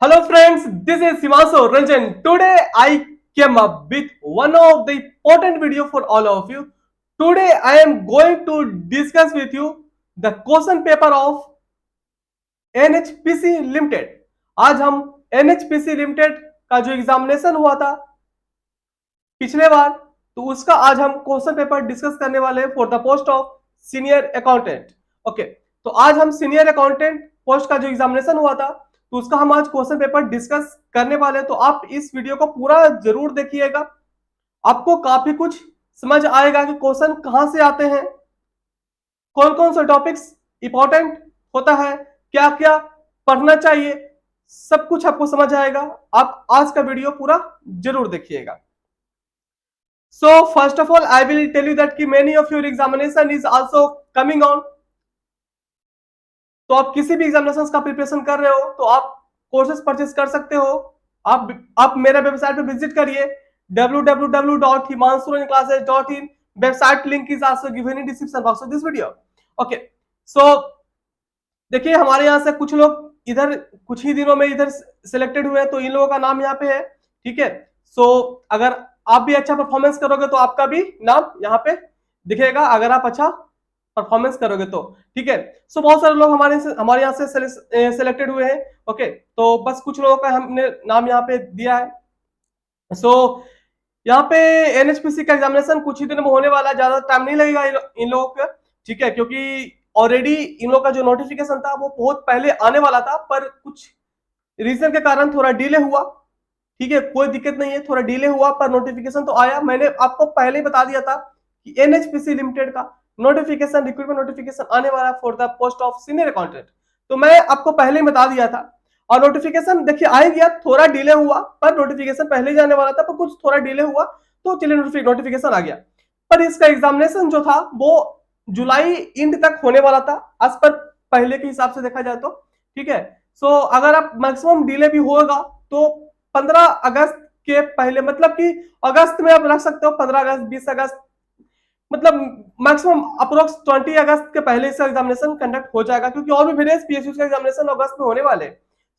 Hello friends, this is Sivaso Ranjan. Today I came up with one of the important video for all of you. Today I am going to discuss with you the question paper of NHPC Limited. आज हम NHPC Limited का जो examination हुआ था पिछले बार, तो उसका आज हम क्वेश्चन पेपर डिस्कस करने वाले हैं for the post of senior accountant. Okay, तो आज हम सीनियर अकाउंटेंट पोस्ट का जो एग्जामिनेशन हुआ था तो उसका हम आज क्वेश्चन पेपर डिस्कस करने वाले हैं। तो आप इस वीडियो को पूरा जरूर देखिएगा, आपको काफी कुछ समझ आएगा कि क्वेश्चन कहां से आते हैं, कौन कौन से टॉपिक्स इंपॉर्टेंट होता है, क्या क्या पढ़ना चाहिए, सब कुछ आपको समझ आएगा। आप आज का वीडियो पूरा जरूर देखिएगा। So first of all, I will tell you that कि many of your examination is also coming on. तो आप किसी भी एग्जामिनेशन का प्रिपरेशन कर रहे हो तो आप कोर्सेज परचेज कर सकते हो। आप मेरे वेबसाइट पे विजिट करिए www.himansuranjclasses.in। Website link is also given in description box of this video. Okay, so देखिए हमारे यहाँ से कुछ लोग इधर कुछ ही दिनों में इधर सिलेक्टेड हुए हैं, तो इन लोगों का नाम यहाँ पे है। ठीक है, सो अगर आप भी अच्छा परफॉर्मेंस करोगे तो आपका भी नाम यहाँ पे दिखेगा, अगर आप अच्छा परफॉर्मेंस करोगे तो। ठीक है, सो बहुत सारे लोग हमारे यहाँ से सिलेक्टेड हुए हैं। ओके, तो बस कुछ लोगों का हमने नाम यहाँ पे दिया है। सो यहाँ पे एनएचपीसी का एग्जामिनेशन कुछ ही दिन में होने वाला है, ज्यादा टाइम नहीं लगेगा इन लोगों का। ठीक है, क्योंकि ऑलरेडी इन लोगों का जो नोटिफिकेशन था वो बहुत पहले आने वाला था, पर कुछ रीजन के कारण थोड़ा डिले हुआ। ठीक है, कोई दिक्कत नहीं है, थोड़ा डिले हुआ पर नोटिफिकेशन तो आया। मैंने आपको पहले ही बता दिया था कि एनएचपीसी लिमिटेड का नोटिफिकेशन, रिक्रूटमेंट नोटिफिकेशन आने वाला for the post of senior accountant, तो मैं आपको पहले ही बता दिया था। और नोटिफिकेशन देखिए आ गया, थोड़ा डिले हुआ पर नोटिफिकेशन पहले ही जाने वाला था, पर कुछ थोड़ा डिले हुआ तो चलिए नोटिफिकेशन आ गया। पर इसका एग्जामिनेशन जो था वो जुलाई एंड तक होने वाला था आज पर पहले के हिसाब से देखा जाए तो। ठीक है, सो अगर आप मैक्सिमम डिले भी होगा तो 15 अगस्त के पहले, मतलब कि अगस्त में आप रख सकते हो, 15 अगस्त 20 अगस्त, मतलब मैक्सिमम अप्रोक्स 20 अगस्त के पहले इसका एग्जामिनेशन कंडक्ट हो जाएगा, क्योंकि और भी वेरियस पीएसयू का एग्जामिनेशन अगस्त में होने वाले।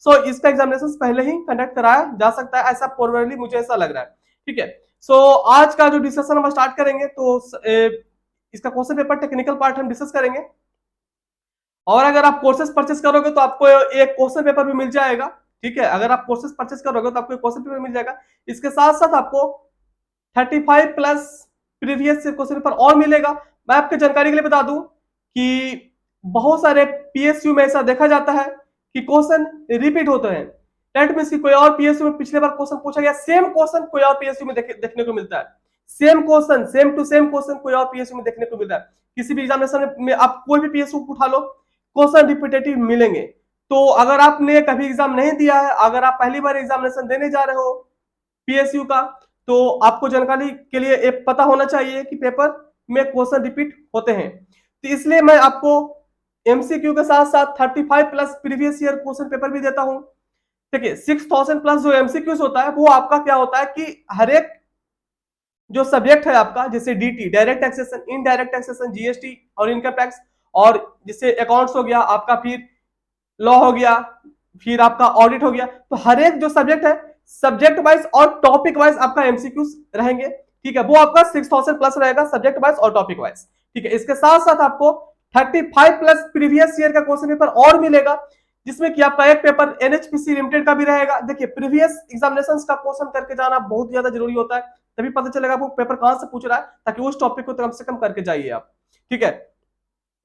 सो इसका एग्जामिनेशन पहले ही कंडक्ट कराया जा सकता है, ऐसा प्रोबेबली मुझे ऐसा लग रहा है। ठीक है, सो आज का जो डिस्कशन हम स्टार्ट करेंगे तो इसका क्वेश्चन पेपर टेक्निकल पार्ट हम डिस्कस करेंगे। और अगर आप कोर्सेज परचेस करोगे तो आपको एक क्वेश्चन पेपर भी मिल जाएगा। ठीक है, अगर आप कोर्सेज परचेस करोगे तो आपको क्वेश्चन पेपर मिल जाएगा। इसके साथ साथ आपको 35 प्लस प्रीवियस क्वेश्चन पेपर और मिलेगा। मैं आपके जानकारी के लिए बता दूं कि बहुत सारे पीएसयू में ऐसा देखा जाता है कि क्वेश्चन रिपीट होते हैं। दैट मींस कि कोई और पीएसयू में पिछले बार क्वेश्चन पूछा गया, सेम क्वेश्चन कोई और पीएसयू में देखने को मिलता है। Same question, same to same question कोई और पीएसयू में देखने को मिलता है। किसी भी एग्जामिनेशन में आप कोई भी पीएसयू उठा लो, क्वेश्चन रिपीटेटिव मिलेंगे। तो अगर आपने कभी एग्जाम नहीं दिया है, अगर आप पहली बार एग्जामिनेशन देने जा रहे हो पीएसयू का, तो आपको जानकारी के लिए एक पता होना चाहिए कि पेपर में क्वेश्चन रिपीट होते हैं। तो इसलिए मैं आपको एमसीक्यू के साथ साथ 35 plus previous year question paper भी देता हूं। देखिए 6000 प्लस जो एमसीक्यूज होता है वो आपका क्या होता है कि हर एक जो सब्जेक्ट है आपका, जैसे DT direct taxation, indirect taxation, GST और इनकम टैक्स, और जैसे अकाउंट्स हो गया आपका, फिर लॉ हो गया, फिर आपका ऑडिट हो गया, तो हर एक जो सब्जेक्ट है सब्जेक्ट वाइज और टॉपिक वाइज आपका एमसीक्यूज रहेंगे। ठीक है, वो आपका 6000 प्लस रहेगा सब्जेक्ट वाइज और टॉपिक वाइज। ठीक है, इसके साथ साथ आपको 35 प्लस प्रीवियस ईयर का क्वेश्चन पेपर और मिलेगा, जिसमें कि आपका एक पेपर एनएचपीसी लिमिटेड का भी रहेगा। देखिए प्रीवियस एग्जामिनेशंस का क्वेश्चन करके जाना बहुत ज्यादा जरूरी होता है, तभी पता चलेगा वो पेपर कहां से पूछ रहा है, ताकि उस टॉपिक को कम से कम करके जाइए आप। ठीक है,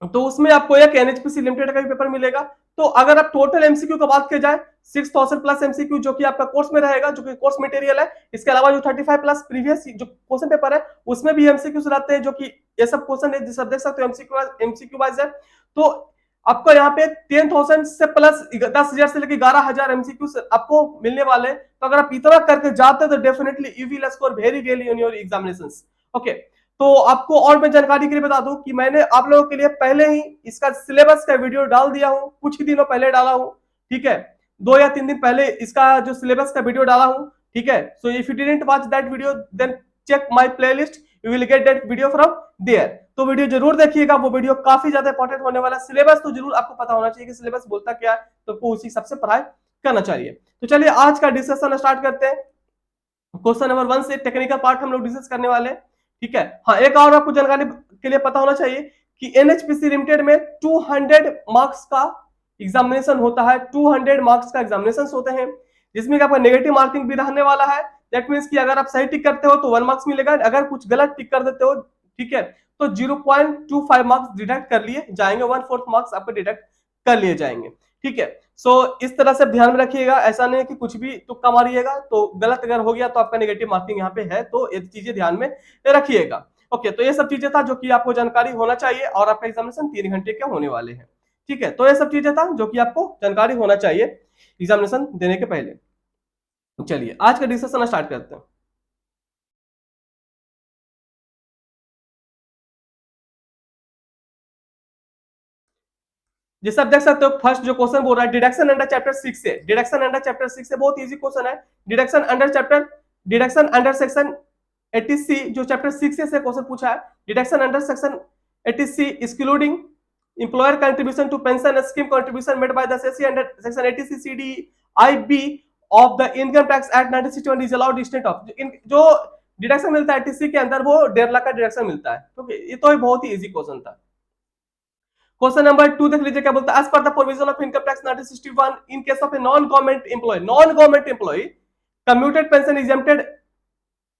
तो उसमें आपको एक एनएचपीसी लिमिटेड का भी पेपर मिलेगा। तो अगर आप टोटल एमसीक्यू का बात किया जाए, 6000 प्लस एमसीक्यू जो कि आपका कोर्स में रहेगा, जो कि कोर्स मटेरियल है, इसके अलावा जो 35 प्लस प्रीवियस जो क्वेश्चन पेपर है उसमें भी एमसीक्यूज रहते हैं, जो कि ये सब क्वेश्चन है जिसे आप देख सकते हो एमसीक्यू वाइज है। तो आपको यहाँ पे 10,000 से प्लस 10,000 से लेकर 11,000 एमसीक्यू आपको मिलने वाले। तो अगर आप इतना करके जाते हो तो definitely you will score very well in your examinations. Okay, तो आपको और मैं जानकारी के लिए बता दूं कि मैंने आप लोगों के लिए पहले ही इसका सिलेबस का वीडियो डाल दिया हूं, कुछ ही दिनों पहले डाला हूं। ठीक है, 2 या 3 दिन पहले इसका जो सिलेबस का वीडियो डाला हूं। ठीक है, so if you didn't watch that video then check my playlist, you will get that video from there. तो वीडियो जरूर देखिएगा, वो वीडियो काफी ज्यादा इंपॉर्टेंट होने वाला है। सिलेबस तो जरूर आपको पता होना चाहिए कि सिलेबस बोलता क्या है, तो आपको उसी हिसाब से पढ़ाई करना चाहिए। तो चलिए आज का डिस्कशन स्टार्ट करते हैं। क्वेश्चन नंबर 1 से टेक्निकल पार्ट हम लोग डिस्कस करने वाले हैं, ठीक है। हाँ, एक और आपको जानकारी के लिए पता होना चाहिए कि एनएचपीसी लिमिटेड में 200 मार्क्स का एग्जामिनेशन होता है, 200 मार्क्स का एग्जामिनेशन होते हैं, जिसमें कि आपका नेगेटिव मार्किंग भी रहने वाला है। दैट मीन्स कि अगर आप सही टिक करते हो तो 1 मार्क्स मिलेगा, अगर कुछ गलत टिक कर देते हो, ठीक है, तो 0.25 मार्क्स डिडक्ट कर लिए जाएंगे, 1/4 मार्क्स आपको डिडक्ट कर लिए जाएंगे, ठीक है। सो इस तरह से ध्यान में रखिएगा, ऐसा नहीं है कि कुछ भी तुक्का मारिएगा तो गलत अगर हो गया तो आपका नेगेटिव मार्किंग यहाँ पे है, तो ये चीजें ध्यान में रखिएगा। ओके, तो ये सब चीजें था जो कि आपको जानकारी होना चाहिए, और आपका एग्जामिनेशन 3 घंटे के होने वाले हैं, ठीक है। तो ये सब चीजें था जो कि आपको जानकारी होना चाहिए एग्जामिनेशन देने के पहले। चलिए आज का डिस्कशन स्टार्ट करते हैं। जैसे आप देख सकते हो फर्स्ट जो क्वेश्चन बोल रहा है डिडक्शन अंडर चैप्टर 6 से, डिडक्शन अंडर चैप्टर 6 से बहुत इजी क्वेश्चन है। डिडक्शन अंडर सेक्शन 80C जो चैप्टर 6 से क्वेश्चन पूछा है। Deduction under section 80C excluding employer contribution to pension scheme contribution made by the SEC under section 80C CDIB of the income tax act 1961 is allowed state of जो deduction मिलता है 80C के अंदर वो 1.5 लाख का deduction मिलता है। तो ये तो बहुत ही इजी क्वेश्चन था। क्वेश्चन नंबर 2 देख लीजिए क्या बोलता है। As per the provision of income tax 1961 in case of a non government employee commuted pension exempted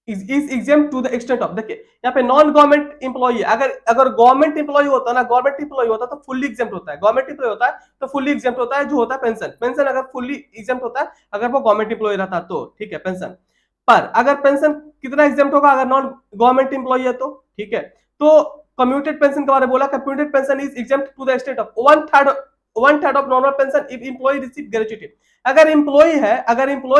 is exempt to the extent of, देखिए यहाँ पे नॉन गवर्नमेंट एम्प्लॉय, अगर गवर्नमेंट एम्प्लॉय होता है ना, गवर्नमेंट एम्प्लॉय होता है तो फुल्ली एग्जेम्प्ट होता है, गवर्नमेंट एम्प्लॉय होता है तो फुल्ली एग्जेम्प्ट होता है, जो होता है पेंशन अगर फुल्ली एग्जेम्प्ट होता है अगर वो गवर्नमेंट एम्प्लॉय रहता तो, ठीक है, पेंशन। पर अगर पेंशन कितना एग्जेम्प्ट होगा अगर नॉन गवर्नमेंट एम्प्लॉय है तो, ठीक है। तो कम्यूटेड पेंशन के बारे में बोला, commuted pension is exempt to the extent of one third of normal pension if employee receive gratuity. अगर एम्प्लॉय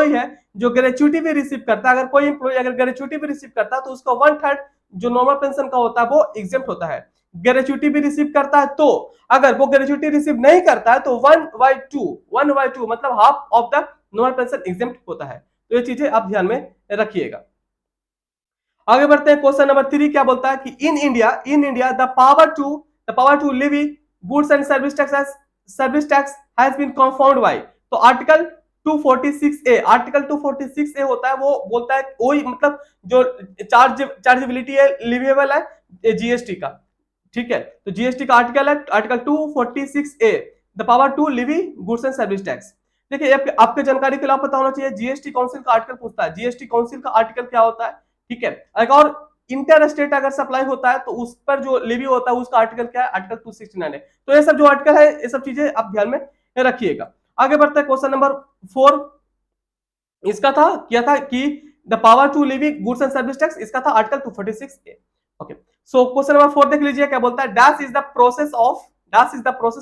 है जो ग्रेच्युटी भी रिसीव करता है, अगर कोई एम्प्लॉय अगर ग्रेच्युटी भी रिसीव करता है तो उसका 1/3 जो नॉर्मल पेंशन का होता है वो एग्जेम्प्ट होता है। ग्रेच्युटी भी रिसीव करता है तो, अगर वो ग्रेच्युटी रिसीव नहीं करता है तो 1/2 मतलब half of the normal pension exempt होता है। तो ये चीजें आप ध्यान में रखिएगा। आगे बढ़ते हैं। क्वेश्चन नंबर 3 क्या बोलता है कि in India the power to levy goods and service tax has been confound by, तो आर्टिकल 246A होता है, वो बोलता है वही मतलब जो चार्जेबिलिटी है लिवेबल है जीएसटी का, ठीक है। तो जीएसटी का आर्टिकल है article 246A, the power to levy goods and service tax. देखिए आपके जानकारी के लिए पता होना चाहिए जीएसटी काउंसिल का आर्टिकल पूछता है, जीएसटी काउंसिल का आर्टिकल क्या होता है, ठीक है। एक और इंटर स्टेट अगर सप्लाई होता है तो उस पर जो लेवी होता है उसका आर्टिकल क्या है, आर्टिकल 269 है। तो ये सब जो आर्टिकल है ये सब चीजें आप ध्यान में रखिएगा। आगे बढ़ते हैं। क्वेश्चन नंबर 4 इसका था क्या था कि the power to levy goods and service tax, इसका था article 246A। Okay, so question number 4 देख लीजिए क्या बोलता है। Dash is the process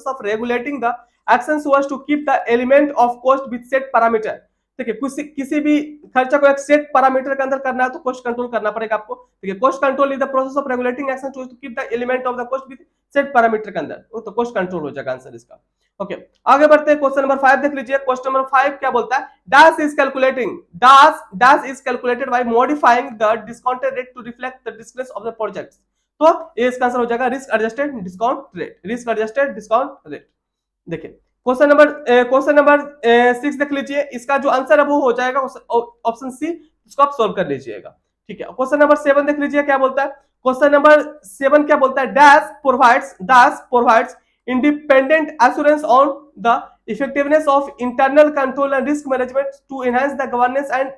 of regulating the action so as to keep the element of cost with set parameter. देखिए किसी भी खर्चा को एक सेट पैरामीटर के अंदर करना है तो कॉस्ट कंट्रोल करना पड़ेगा आपको। देखिए cost control is the process of regulating action to keep the element of the cost with set parameter के अंदर, तो कॉस्ट कंट्रोल हो जाएगा आंसर इसका। ओके, आगे बढ़ते हैं। क्वेश्चन नंबर 5 देख लीजिए। क्वेश्चन नंबर 5 क्या बोलता है। Dash is calculated by modifying the discounted rate to reflect the distance of the project, तो ये इसका आंसर हो जाएगा रिस्क एडजस्टेड डिस्काउंट रेट। देखिए क्वेश्चन नंबर 6 देख लीजिए, इसका जो आंसर है वो हो जाएगा ऑप्शन सी, इसको आप सोल्व कर लीजिएगा, ठीक है। क्वेश्चन नंबर 7 देख लीजिए क्या बोलता है। क्वेश्चन नंबर 7 क्या बोलता है। Dash provides independent assurance on the effectiveness of internal control and risk management to enhance the governance and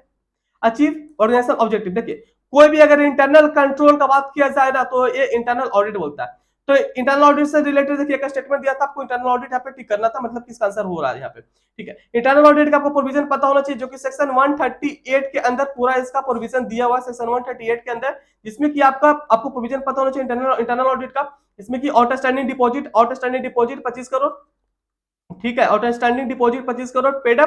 achieve organizational objective। देखिए कोई भी अगर इंटरनल कंट्रोल का बात किया जाए ना तो ये इंटरनल ऑडिट बोलता है। तो इंटरनल ऑडिट से रिलेटेड देखिए एक स्टेटमेंट दिया था आपको, इंटरनल ऑडिट यहाँ पे टिक करना था, मतलब किसका आंसर हो रहा है यहाँ पे, ठीक है। इंटरनल ऑडिट का आपको प्रोविजन पता होना चाहिए जो कि सेक्शन 138 के अंदर पूरा इसका प्रोविजन दिया हुआ है, सेक्शन 138 के अंदर, जिसमें कि आपको प्रोविजन पता होना चाहिए इंटरनल ऑडिट का। इसमें कि आउटस्टैंडिंग डिपॉजिट 25 करोड़, ठीक है, outstanding deposit 25 crore, paid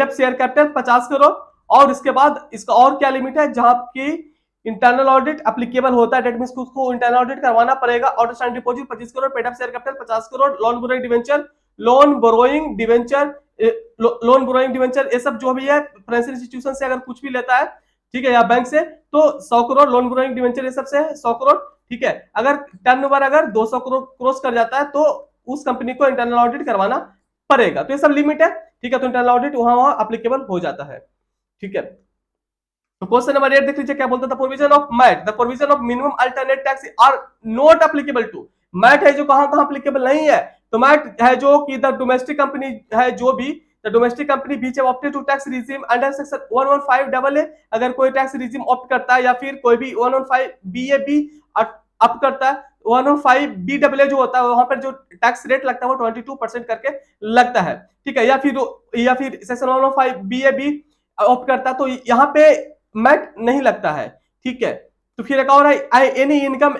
up share capital 50 crore, और इसके बाद इसका और क्या लिमिट है जहां की इंटरनल ऑडिट एप्लीकेबल होता है, डेट मींस उसको इंटरनल ऑडिट करवाना पड़ेगा। Outstanding deposit 25 crore, paid up share capital 50 crore, loan borrowing debenture ये सब जो भी है फाइनेंशियल इंस्टीट्यूशन से अगर कुछ भी लेता है, ठीक है, या बैंक से, तो 100 करोड़ लोन बोरोइंग डिवेंचर ये सब से 100 करोड़, ठीक है। अगर टर्नओवर अगर 200 करोड़ क्रॉस कर जाता है तो उस कंपनी को इंटरनल ऑडिट करवाना पड़ेगा। तो ये सब लिमिट है, ठीक है, तो इंटरनल ऑडिट वहां अप्लीकेबल हो जाता है। ठीक है, तो क्वेश्चन नंबर 8 देख लीजिए क्या बोलता था, provision of MAT, the provision of minimum alternate tax are not applicable to. MAT है जो कहां कहां एप्लीकेबल नहीं है, तो मैट है जो कि द डोमेस्टिक कंपनी है जो भी, the domestic company which opted to tax regime under section 115 AA, अगर कोई टैक्स रिजीम ऑप्ट करता है या फिर कोई भी 115 BAB अप करता है, 115 BAA जो होता है वहां पर जो टैक्स रेट लगता है वो 22% करके लगता है। ठीक है, या फिर सेक्शन 115 BAB ऑप्ट करता है तो यहाँ पे मैट नहीं लगता है। ठीक है, तो फिर एक और है एनी इनकम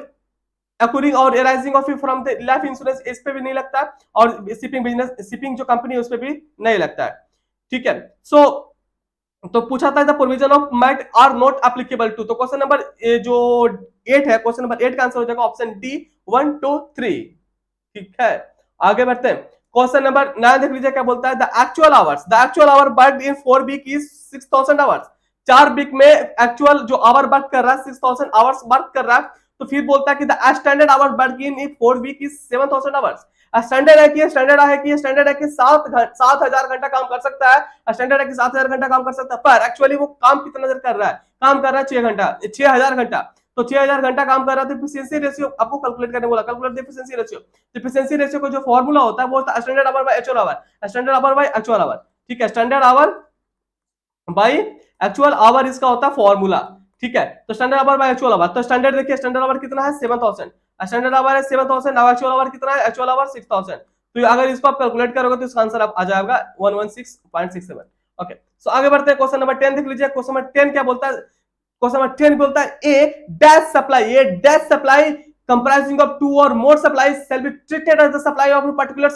अक्रूइंग और arising of from the life insurance, इस पे भी नहीं लगता, और शिपिंग बिजनेस शिपिंग जो कंपनी है उस पे भी नहीं लगता है। ठीक है, सो तो पूछा था the provision of MAT are not applicable to, तो क्वेश्चन नंबर जो 8 है, क्वेश्चन नंबर 8 का आंसर हो जाएगा ऑप्शन डी 1 2 3। ठीक है, आगे बढ़ते हैं। क्वेश्चन नंबर 9 देख लीजिए क्या बोलता है, the actual hour work in 4 week is 6000 hours. 4 week में एक्चुअल जो आवर वर्क कर रहा है 6000 आवर्स वर्क कर रहा है, तो फिर बोलता है कि the standard hour work in 4 week is 7000 hours. Standard है कि 7000 घंटा काम कर सकता है, स्टैंडर्ड है कि 7000 घंटा काम कर सकता है, पर एक्चुअली वो काम कितना देर कर रहा है, काम कर रहा है 6 घंटा, 6000 घंटा, तो 6000 घंटा काम कर रहा है, तो एफिशिएंसी रेशियो आपको कैलकुलेट करने बोला, calculate the efficiency ratio. Efficiency ratio का जो फार्मूला होता है वो होता है standard our by actual our, standard our by actual our. ठीक है, standard our by actual our इसका होता है फॉर्मूला। ठीक है, तो standard our by actual our, तो स्टैंडर्ड देखिए स्टैंडर्ड आवर कितना है 7000, स्टैंडर्ड आवर है 7000, अब एक्चुअल आवर कितना है, एक्चुअल आवर 6000, तो अगर इसको आप कैलकुलेट करोगे तो इसका आंसर आप आ जाएगा 116.67। ओके, सो आगे बढ़ते हैं, क्वेश्चन नंबर 10 देख लीजिए, क्वेश्चन नंबर 10 क्या बोलता है, क्वेश्चन नंबर 10 बोलता है A dash supply comprising of two or more supplies shall be treated as the supply of a particular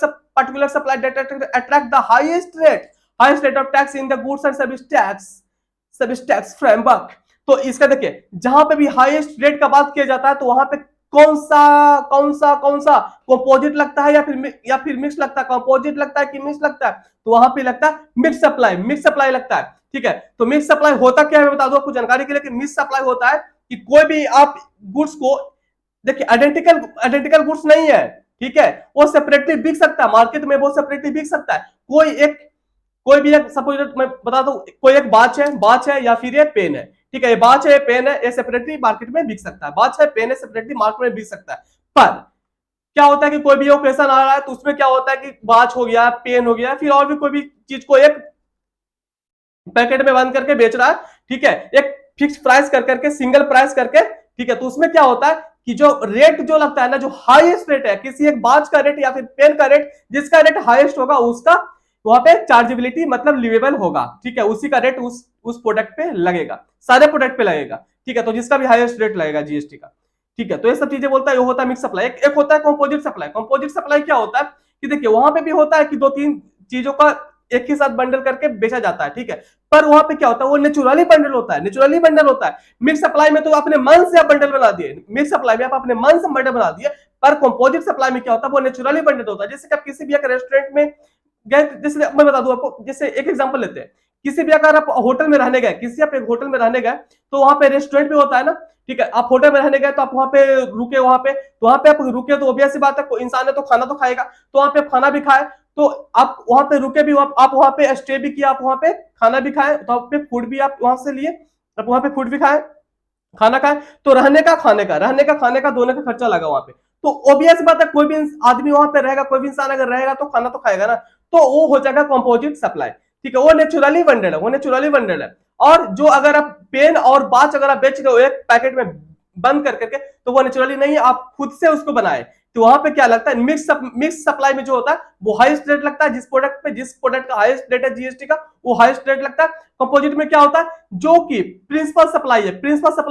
supply that attract the highest rate of tax in the goods and service tax framework। तो इसका देखिए जहां पे भी highest rate का बात किया जाता है तो वहां पे कौन सा कंपोजिट लगता है या फिर मिक्स लगता है, कंपोजिट लगता है कि मिक्स लगता है, तो वहां पे लगता है मिक्स सप्लाई लगता है। ठीक है, तो मिक्स सप्लाई होता क्या है मैं बता दूं आपको जानकारी के लिए कि मिक्स सप्लाई होता है कि कोई भी आप गुड्स को देखिए आइडेंटिकल गुड्स नहीं है। ठीक है, वो सेपरेटली बिक सकता है मार्केट में, वो सेपरेटली बिक सकता है, कोई भी एक सपोज मैं बता दूं कोई एक बाच है या फिर ये पेन है। ठीक है, ये बाच है पेन है, ये सेपरेटली मार्केट में बिक सकता है, बाच है पेन है सेपरेटली मार्केट में बिक सकता है। पर क्या होता है कि कोई भी ओकेजन आ रहा है तो उसमें क्या होता है कि बाच हो गया, पेन हो गया, फिर और भी कोई भी चीज को एक पैकेट में बंद करके बेच रहा है। ठीक है, एक फिक्स प्राइस करके सिंगल प्राइस करके। ठीक है, तो उसमें क्या होता है कि जो रेट जो लगता है ना, जो हाईएस्ट रेट है किसी एक बाच का रेट या फिर पेन का रेट, जिसका रेट हाईएस्ट होगा उसका वहां पे चार्जेबिलिटी मतलब लिवेबल होगा। ठीक है, उसी का रेट उस प्रोडक्ट पे लगेगा, सारे प्रोडक्ट पे लगेगा। ठीक है, तो जिसका भी हाईएस्ट रेट लगेगा जीएसटी का। ठीक है, तो ये सब चीजें बोलता है, ये होता है मिक्स सप्लाई। एक होता है कंपोजिट सप्लाई। कंपोजिट सप्लाई क्या होता है कि देखिए वहां पे भी होता है कि 2-3 चीजों का एक ही साथ बंडल करके बेचा जाता है। ठीक है, पर वहां पे क्या होता है वो नेचुरली बंडल होता है। मिक्स सप्लाई में तो अपने मन से आप बंडल बना दिए, मिक्स सप्लाई में आप अपने मन से बंडल बना दिए, पर कंपोजिट सप्लाई में क्या होता है वो नेचुरली बंडल होता है। जैसे कि आप किसी भी एक रेस्टोरेंट में गए, जैसे मैं बता दूं आपको, जैसे एक एग्जांपल लेते हैं, किसी भी अगर आप होटल में रहने गए, एक होटल में रहने गए, तो वहां पे रेस्टोरेंट भी होता है ना। ठीक है, आप होटल में रहने गए तो आप वहां पे रुके, वहां पे आप रुके तो ऑब्वियस सी बात है कोई इंसान है तो खाना तो खाएगा, तो वहां पे खाना भी खाए, तो आप वहां पे रुके भी, आप वहां पे स्टे भी किया, आप वहां पे खाना भी खाए, तो आप पे फूड भी आप वहां से लिए, आप वहां पे फूड भी खाए, खाना खाए, तो रहने का खाने का दोनों का खर्चा लगा वहां पे। तो ऑब्वियस बात है कोई भी आदमी वहां पे रहेगा, कोई भी इंसान अगर रहेगा तो खाना तो खाएगा ना, तो वो हो जाएगा कंपोजिट सप्लाई। ठीक है, वो नेचुरली बंडल है। और जो अगर आप पेन और बाच अगर आप बेच रहे हो एक पैकेट में बंद करके, तो वो नेचुरली नहीं है, आप खुद से उसको बनाए, तो वहां पे क्या लगता है मिक्स सप्लाई में जो होता है वो हाईएस्ट रेट लगता है, जिस प्रोडक्ट का हाईएस्ट रेट है जीएसटी का वो हाईएस्ट रेट लगता है। कंपोजिट में क्या होता है जो कि प्रिंसिपल सप्लाई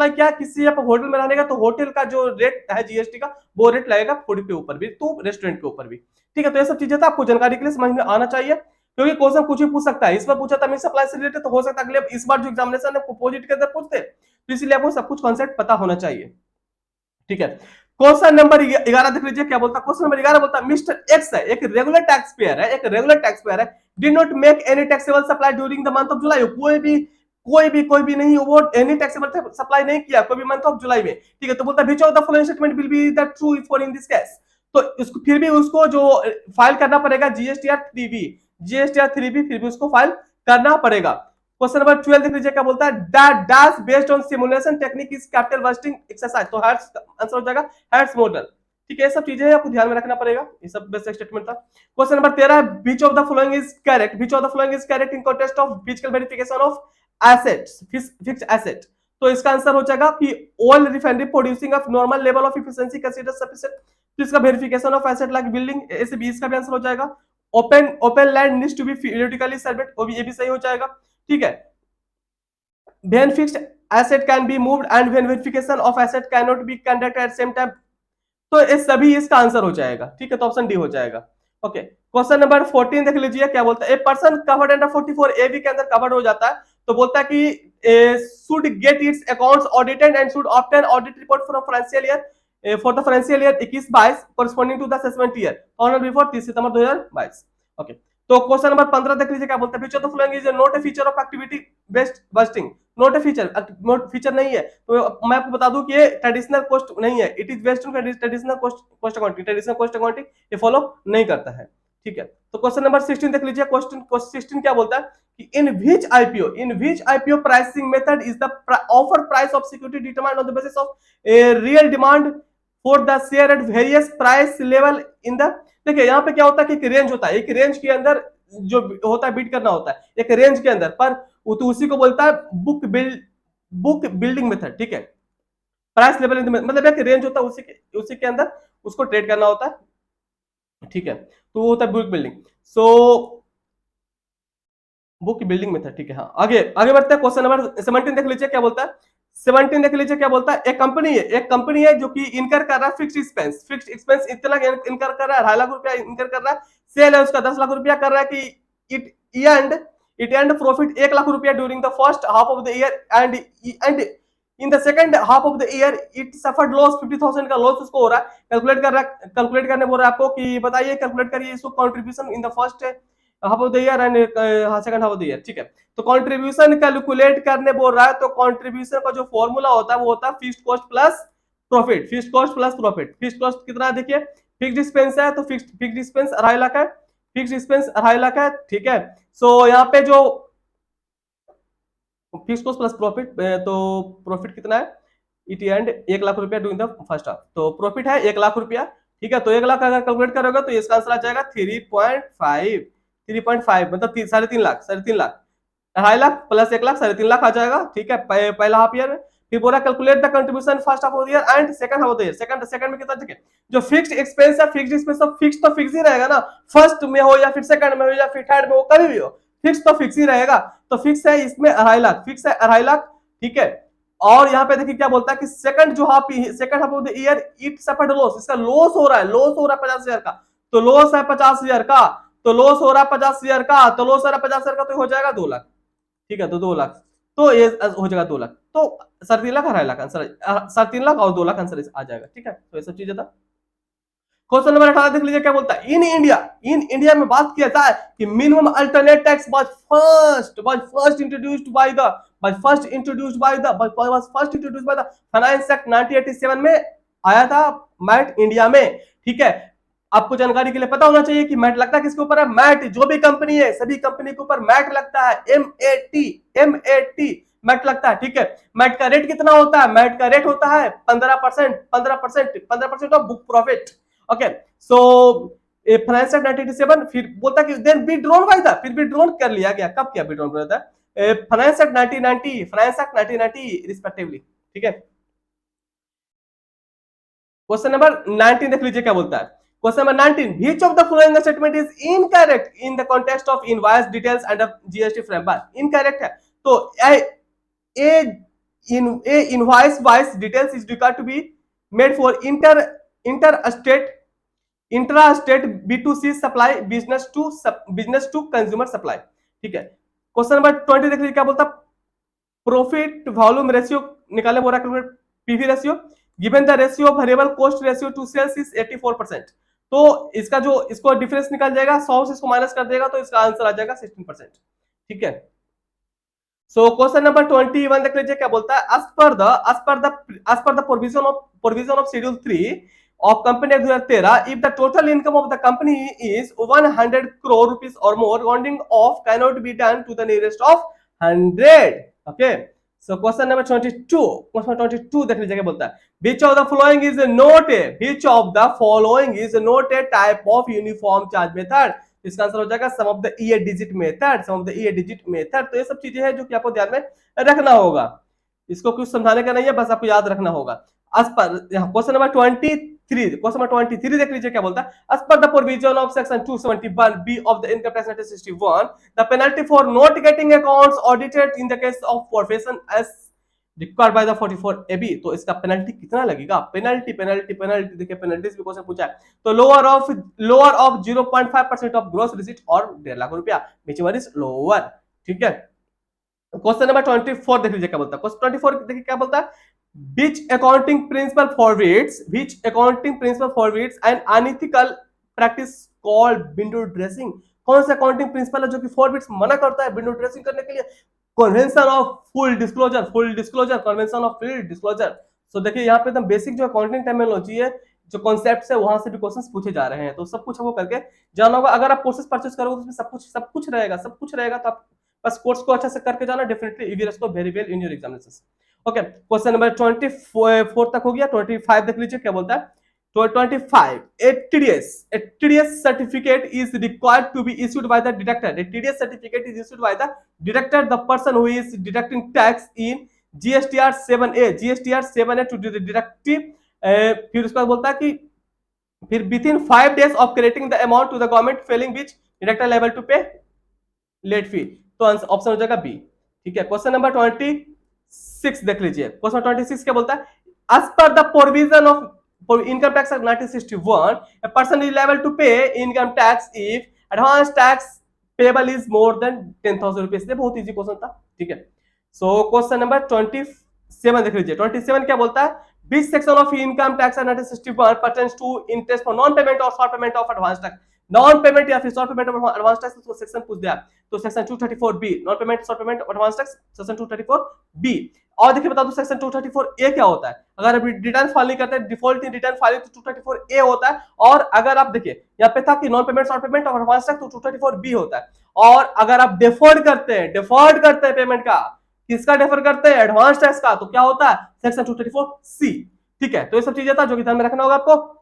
क्या है, किसी आप होटल में रहने का तो होटल का जो रेट है जीएसटी का वो रेट लगेगा फूड के ऊपर भी, तो रेस्टोरेंट के ऊपर भी। ठीक है, तो ये सब चीजें आपको जानकारी के लिए समझ में आना चाहिए, क्योंकि क्वेश्चन कुछ भी पूछ सकता है। इस बार पूछा था मिक्स सप्लाई से रिलेटेड, तो हो सकता है अगले इस बार जो एग्जामिनेशन है कंपोजिट के अंदर पूछते, तो इसलिए आपको सब कुछ कॉन्सेप्ट पता होना चाहिए। ठीक है, क्वेश्चन नंबर 11 देख लीजिए क्या बोलता है। क्वेश्चन नंबर 11 बोलता है मिस्टर एक्स है एक रेगुलर टैक्स पेयर है, did not make any taxable supply during the month of July. कोई भी नहीं, वो एनी टैक्सेबल सप्लाई नहीं किया कोई भी मंथ ऑफ जुलाई में। ठीक है, तो बोलता है which of the following statement will be the true for in this case. तो इसको फिर भी उसको जो फाइल करना पड़ेगा जीएसटीआर 3B, GSTR 3 भी फिर भी उसको फाइल करना पड़ेगा। क्वेश्चन नंबर 12 देख लीजिए क्या बोलता है, that dash based on simulation technique is capital budgeting exercise. तो हर्ट्ज आंसर हो जाएगा हर्ट्ज मॉडल। ठीक है, ये सब चीजें आपको ध्यान में रखना पड़ेगा, ये सब बेसिक स्टेटमेंट था। Question number 13, which of the following is correct, which of the following is correct in context of physical verification of assets, fixed asset. तो इसका आंसर हो जाएगा कि oil refinery producing of normal level of efficiency consider sufficient. तो इसका verification of asset like building, ऐसे 20 का भी आंसर हो जाएगा। Open land needs to be periodically surveyed, वो भी ये भी सही हो जाएगा। ठीक है, when fixed asset can be moved and when verification of asset cannot be conducted at same time, तो ये सभी इसका आंसर हो जाएगा। ठीक है, तो ऑप्शन डी हो जाएगा। ओके, क्वेश्चन नंबर 14 देख लीजिए क्या बोलता है, a person covered under 44 A B के अंदर कवर्ड हो जाता है, तो बोलता है कि should get its accounts audited and should obtain audit report from financial year for the financial year 21-22 corresponding to the assessment year on or before 30 सितंबर 2022। ओके, तो क्वेश्चन नंबर 15 देख लीजिए क्या बोलता है, which of the following is not a feature of activity based busting. Not a feature, not feature नहीं है, तो मैं आपको बता दूं कि ये ट्रेडिशनल कॉस्ट नहीं है, it is based on traditional cost accounting, traditional cost accounting ये फॉलो नहीं करता है। ठीक है, तो क्वेश्चन नंबर 16 देख लीजिए, क्वेश्चन 16 क्या बोलता है कि in which IPO pricing method is the offer price of security determined on the basis of real demand for the share at various price level in the. देखिए यहाँ पे क्या होता है कि एक रेंज होता है, एक रेंज के अंदर जो होता है बिड करना होता है एक रेंज के अंदर, पर तो उसी को बोलता है बुक बिल्डिंग मेथड। ठीक है, प्राइस लेवल मतलब एक रेंज होता है, उसी के अंदर उसको ट्रेड करना होता है। ठीक है, तो वो होता है book building. So book building method. ठीक है, हाँ आगे बढ़ते हैं। क्वेश्चन नंबर 17 देख लीजिए क्या बोलता है, 17 देख लीजिए क्या बोलता है, एक कंपनी है जो कि इनकर कर रहा है फिक्स्ड एक्सपेंस इतना इनकर कर रहा है, 2.5 लाख रुपया इनकर कर रहा है, सेल है उसका 10 लाख रुपया कर रहा है कि इट एंड प्रॉफिट 1 लाख रुपया during the first half of the year and in the second half of the year it suffered loss 50,000 का लॉस उसको हो रहा है। कैलकुलेट करने बोल रहा है आपको कि बताइए, कैलकुलेट करिए इसको contribution in the first half of the year and second half of the year. ठीक है, तो कंट्रीब्यूशन कैलकुलेट करने बोल रहा है, तो कंट्रीब्यूशन का जो फॉर्मूला होता है वो होता है fixed cost plus profit. Fixed cost plus profit, fixed cost कितना है देखिए, फिक्स्ड एक्सपेंस है तो फिक्स्ड एक्सपेंस 2.5 लाख है, फिक्स्ड एक्सपेंस 2.5 लाख है। ठीक है, सो यहाँ पे जो फिक्स्ड कॉस्ट प्लस प्रॉफिट, तो प्रॉफिट कितना है, इट एंड 1 लाख रुपया डूइंग द फर्स्ट हाफ, तो प्रॉफिट है 1 लाख रुपया। ठीक है, तो 1 लाख अगर कैलकुलेट करोगे तो इसका आंसर आ जाएगा 3.5 मतलब 3.5 लाख, 3.5 लाख, 2.5 लाख प्लस 1 लाख 3.5 लाख आ जाएगा। ठीक है, पहला हाफ ईयर में। फिर बोला calculate the contribution first half of the year and second half of the year. Second में कितना, देखिए जो फिक्स्ड एक्सपेंस है, फिक्स्ड एक्सपेंस तो फिक्स ही रहेगा ना, फर्स्ट में हो या फिर सेकंड में हो या फिर थर्ड में हो, कभी भी हो फिक्स तो फिक्स ही रहेगा। तो फिक्स है इसमें 2.5 लाख, फिक्स है 2.5 लाख। ठीक है, और यहाँ पे देखिए क्या बोलता है कि second half of the year it suffered loss, इसका लॉस हो रहा है 50,000 का, तो लॉस है 50,000 का, तो लॉस हो रहा है 50,000 का, तो लॉस हो रहा है 50,000 का, तो हो जाएगा 2 लाख। ठीक है, तो 2 लाख, तो ये हो जाएगा 2 लाख, तो 3.5 लाख 2.5 लाख आंसर, 3.5 लाख और 2 लाख आंसर आ जाएगा। ठीक है, तो ये सब चीजें था। क्वेश्चन नंबर 18 देख लीजिए क्या बोलता है, इन इंडिया में बात किया जाए कि minimum alternate tax was first introduced by the finance act 1987 में आया था मैट इंडिया में। ठीक है, आपको जानकारी के लिए पता होना चाहिए कि मैट लगता है किसके ऊपर है, मैट जो भी कंपनी है सभी कंपनी के ऊपर मैट लगता है, MAT मैट लगता है। ठीक है, मैट का रेट कितना होता है, मैट का रेट होता है 15% of book profit. Okay, so finance act 1987 फिर बोलता कि देन विड्रॉन बाय द, फिर विड्रॉन कर लिया गया, कब किया withdrawn brother, finance act 1990 respectively. ठीक है, क्वेश्चन नंबर 19 देख लीजिए क्या बोलता है, question number 19, which of the following statement is incorrect in the context of invoice details and GST framework. Incorrect है, तो A invoice wise details is required to be made for intra state B2C supply, business to consumer supply. ठीक है, question number 20 देख लीजिए क्या बोलता, profit volume ratio निकाले बोल रहा है, PV ratio given the ratio of variable cost ratio to sales is 84%। तो इसका जो इसको डिफरेंस निकल जाएगा, 100 से इसको माइनस कर देगा तो इसका आंसर आ जाएगा 16%। ठीक है, सो क्वेश्चन नंबर 21 देख लीजिए क्या बोलता है, as per the provision of schedule 3 of company Act 2013, if the total income of the company is 100 crore rupees or more, rounding off cannot be done to the nearest of 100. Okay, so question number 22. Question 22 देख लीजिए क्या बोलता है, which of the following is not a, which of the following is not a type of uniform charge method? इसका answer हो जाएगा sum of the year digit method, sum of the year digit method. तो ये सब चीजें हैं जो कि आपको ध्यान में रखना होगा, इसको कुछ समझाने का नहीं है, बस आपको याद रखना होगा। as per question number 23, question number 23 देख लीजिए क्या बोलता है, as per the provision of section 271B of the income tax 1961, the penalty for not getting accounts audited in the case of profession as required by the 44AB, तो इसका penalty कितना लगेगा? Penalty penalty penalty देखिए, penalties भी question पूछा है, तो lower of 0.5% of gross receipt और 1.5 लाख रुपया, विच वन इज लोअर। ठीक है, क्वेश्चन नंबर 24 देख लीजिए क्या बोलता है, क्वेश्चन 24 देखिए क्या बोलता है, which accounting principle forbids an unethical practice called window dressing? कौन सा अकाउंटिंग प्रिंसिपल है जो कि forbids मना करता है विंडो ड्रेसिंग करने के लिए? Convention of full disclosure, convention of full disclosure. So देखिए यहाँ पे एकदम बेसिक जो अकाउंटिंग टर्मिनोलॉजी है, जो कॉन्सेप्ट्स है, वहां से भी क्वेश्चंस पूछे जा रहे हैं, तो सब कुछ आपको करके जाना होगा। अगर आप कोर्सेज परचेस करोगे तो उसमें सब कुछ रहेगा, तो आप बस कोर्स को अच्छा से करके जाना, definitely you will score very well in your examinations. Okay, question number 24 तक हो गया। 25 देख लीजिए क्या बोलता है, 25, a TDS certificate is required to be issued by the deductor. A TDS certificate is issued by the deductor, the person who is deducting tax in GSTR 7A to the deductive। फिर उसके बाद बोलता है कि फिर within 5 days of crediting the amount to the government, failing which deductor liable to pay late fee। तो option हो जाएगा बी। ठीक है, क्वेश्चन नंबर 26 देख लीजिए, क्वेश्चन 26 क्या बोलता है, as per the provision of for income tax act 1961, a person is liable to pay income tax if advance tax payable is more than 10,000 rupees। ये बहुत इजी क्वेश्चन था। ठीक है, सो क्वेश्चन नंबर 27 देख लीजिए, 27 क्या बोलता है, which section of income tax act 1961 pertains to interest for non payment or short payment of advance tax? Non payment या फिर short payment of advance tax, उसको सेक्शन पूछ दिया, तो section 234B, non payment short payment advance tax, section 234B। और देखिए बता दो सेक्शन 234A क्या होता है, अगर अभी रिटर्न फाइल नहीं करते, डिफॉल्ट इन रिटर्न फाइलिंग, तो 234A होता है। और अगर आप देखिए यहाँ पे था कि नॉन पेमेंट शॉर्ट पेमेंट और एडवांस टैक्स, तो 234B होता है। और अगर आप डिफर्ड करते हैं पेमेंट का, किसका डिफर करते हैं, एडवांस टैक्स का, तो क्या होता है, सेक्शन 234C। ठीक है, तो ये सब चीजें था जो कि ध्यान में रखना होगा आपको।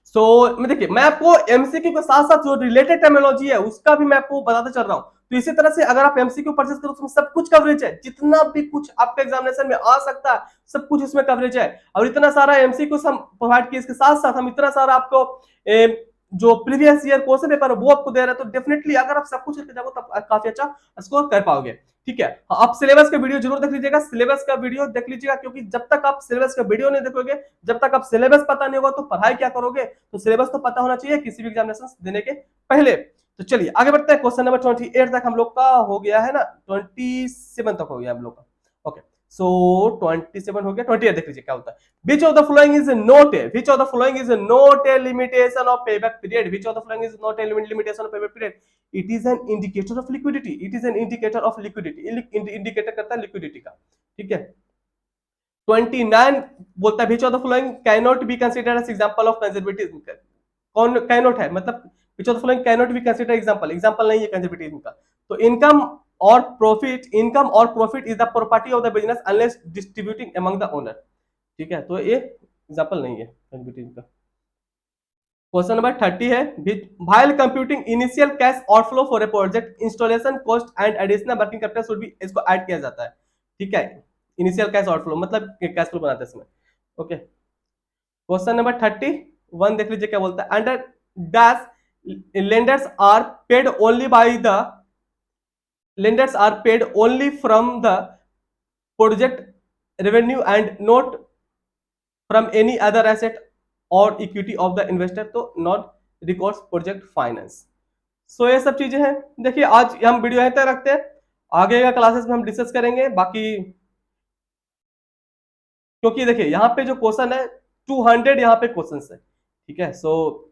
सो देखिए, मैं आपको एमसीक्यू के साथ साथ जो रिलेटेड टर्मिनोलॉजी है उसका भी मैं आपको बताते चल रहा हूं। तो इसी तरह से अगर आप एमसीक्यू परचेस करो, उसमें सब कुछ कवरेज है, जितना भी कुछ आपके एग्जामिनेशन में आ सकता है सब कुछ उसमें कवरेज है। और इतना सारा एमसीक्यू हम प्रोवाइड किए, इसके साथ साथ हम इतना सारा आपको जो प्रीवियस ईयर क्वेश्चन पेपर है वो आपको दे रहे हैं। तो डेफिनेटली अगर आप सब कुछ करके जाओगे तो आप काफी अच्छा स्कोर कर पाओगे। ठीक है, आप सिलेबस का वीडियो जरूर देख लीजिएगा, सिलेबस का वीडियो देख लीजिएगा, क्योंकि जब तक आप सिलेबस का वीडियो नहीं देखोगे, जब तक आप सिलेबस पता नहीं होगा तो पढ़ाई क्या करोगे। तो सिलेबस तो पता होना चाहिए किसी भी एग्जामिनेशन देने के पहले। तो चलिए आगे बढ़ते हैं, क्वेश्चन नंबर 28 तक हम लोग का हो गया है ना, 27 तक हो गया हम लोग का। ओके, सो 27 हो गया, 28 देख लीजिए क्या होता है, which of the following is not a limitation of payback period? Which of the following is not a limitation of payback period? It is an indicator of liquidity, indicator करता है लिक्विडिटी का। ठीक है, 29 बोलता है, which of the following cannot be considered as example of conservatism? कौन cannot है, मतलब which of the following cannot be considered example नहीं है कंजर्वेटिज्म का। तो इनकम और profit is the property of the business unless distributing among the owner. ठीक है, तो ये एग्जांपल नहीं है कंजर्वेटिज्म का। क्वेश्चन नंबर 30 है, while computing initial cash outflow for a project, installation cost and additional working capital should be, इसको add किया जाता है। ठीक है, इनिशियल कैश आउटफ्लो मतलब कैश फ्लो बनाते हैं इसमें। ओके, क्वेश्चन नंबर 31 देख लीजिए क्या बोलता है, under dash lenders are paid only from the project revenue and not from any other asset or equity of the investor, तो not recourse project finance। सो ये सब चीजें हैं। देखिए आज हम वीडियो यहीं तक रखते हैं, आगे का क्लासेस में हम डिस्कस करेंगे बाकी, क्योंकि देखिए यहाँ पे जो क्वेश्चन है 200 यहाँ पे क्वेश्चन है। ठीक है, सो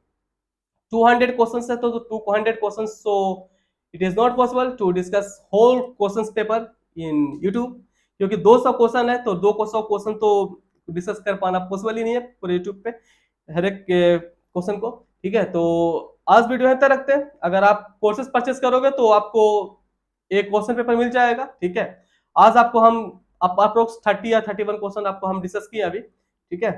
200 क्वेश्चंस है, तो 200 questions, so it is not possible to discuss whole questions paper in YouTube, क्योंकि 200 क्वेश्चन है, तो 200 क्वेश्चन तो डिस्कस कर पाना पॉसिबल ही नहीं है पूरे यूट्यूब पे हर एक क्वेश्चन को। ठीक है, तो आज वीडियो यहीं तक रखते हैं। अगर आप कोर्सेज परचेस करोगे तो आपको एक क्वेश्चन पेपर मिल जाएगा। ठीक है, आज आपको हम अप्रोक्स 30 या 31 क्वेश्चन आपको हम डिस्कस किए अभी। ठीक है,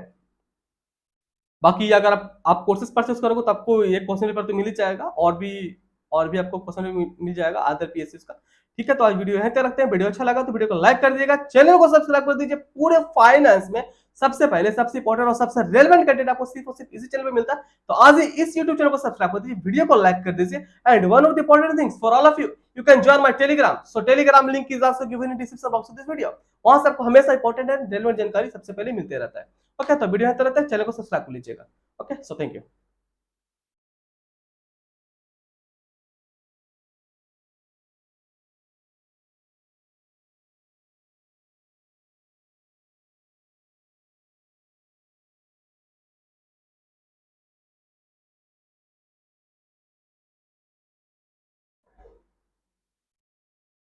बाकी अगर आप कोर्सेज परचेस करोगे तो आपको एक क्वेश्चन पेपर तो मिल ही जाएगा, और भी आपको क्वेश्चन मिल जाएगा अदर पीएससी का। ठीक है, तो आज वीडियो यहीं तक रखते हैं। वीडियो अच्छा लगा तो वीडियो को लाइक कर दीजिएगा, चैनल को सब्सक्राइब कर दीजिए। पूरे फाइनेंस में सबसे पहले, सबसे इंपॉर्टेंट और सबसे रेलेवेंट कंटेंट आपको सिर्फ और सिर्फ इसी चैनल पे मिलता है। तो आज ही इस यूट्यूब चैनल को सब्सक्राइब कर दीजिए, वीडियो को लाइक कर दीजिए। And one of the important things for all of you, you can join my Telegram. So Telegram link is also given in description box of this video. वहां से आपको हमेशा इंपॉर्टेंट एंड रेलेवेंट जानकारी सबसे पहले मिलते रहता है। ओके, तो वीडियो यहीं तक रहता है, चैनल को सब्सक्राइब कर लीजिएगा। Okay, so thank you.